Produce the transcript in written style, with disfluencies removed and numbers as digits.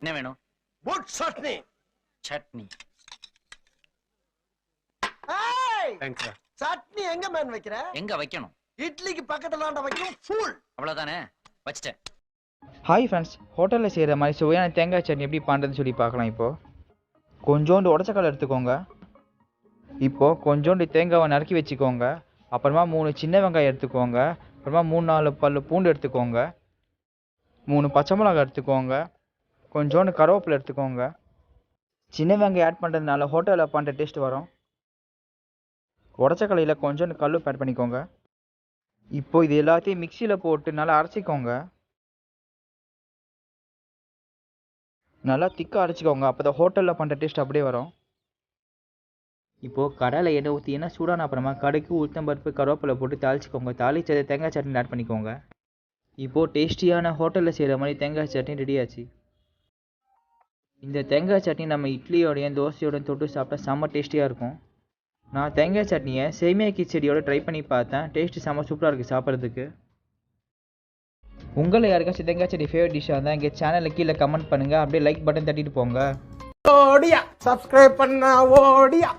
என்ன வேணும்? Good chutney. Chutney. Hey! Thanks sir. Chutney எங்க மேன் வைக்கிற? எங்க வைக்கணும்? இட்லிக்கு பக்கத்துலாண்ட வைக்கணும் ஃபுல். அவ்வளவுதானே, வச்சிட்டேன். ஹாய் ஃப்ரெண்ட்ஸ், ஹோட்டலில் செய்கிற மாதிரி சுவையான தேங்காய் சட்னி எப்படி பண்ணுறதுன்னு சொல்லி பார்க்கலாம். இப்போது கொஞ்சோண்டு உடச்சக்கடலை எடுத்துக்கோங்க. இப்போது கொஞ்சோண்டு தேங்காவை நறுக்கி வச்சுக்கோங்க. அப்புறமா 3 சின்ன வெங்காயம் எடுத்துக்கோங்க. அப்புறமா 3-4 பல் பூண்டு எடுத்துக்கோங்க. 3 பச்சை மிளகாய் எடுத்துக்கோங்க. கொஞ்சோண்டு கருவேப்பிலை எடுத்துக்கோங்க. சின்ன வெங்காயம் ஆட் பண்ணுறதுனால ஹோட்டலில் பண்ணுற டேஸ்ட் வரும். உடச்சக்கடலையில் கொஞ்சோண்டு கல்லுப்பு ஆட் பண்ணிக்கோங்க. இப்போது இது எல்லாத்தையும் மிக்சியில் போட்டு நல்லா அரைச்சிக்கோங்க. நல்லா திக்காக அரைச்சிக்கோங்க. அப்போ தான் ஹோட்டலில் பண்ணுற டேஸ்ட் அப்படியே வரும். இப்போது கடாயில் எண்ணெய் ஊற்றி எண்ணெய் சூடான அப்புறமா கடுகு, உளுத்தம்பருப்பு, கருவேப்பிலை போட்டு தாளிச்சிக்கோங்க. தாளிச்சதை தேங்காய் சட்னி ஆட் பண்ணிக்கோங்க. இப்போது டேஸ்டியான ஹோட்டலில் செய்கிற மாதிரி தேங்காய் சட்னி ரெடி ஆச்சு. இந்த தேங்காய் சட்னி நம்ம இட்லியோடையும் தோசையோடையும் தொட்டு சாப்பிட்டா செம்ம டேஸ்டியாக இருக்கும். நான் தேங்காய் சட்னியை சேமியா கிச்சடியோட ட்ரை பண்ணி பார்த்தேன். டேஸ்ட்டு செம்ம சூப்பராக இருக்குது சாப்பிட்றதுக்கு. உங்களை யாருக்காச்சும் தேங்காய் சட்னி ஃபேவரட் டிஷ்ஷாக இருந்தால் எங்கள் சேனலில் கீழே கமெண்ட் பண்ணுங்கள். அப்படியே லைக் பட்டன் தட்டிட்டு போங்க. ஓடியா சப்ஸ்கிரைப் பண்ண ஓடியா.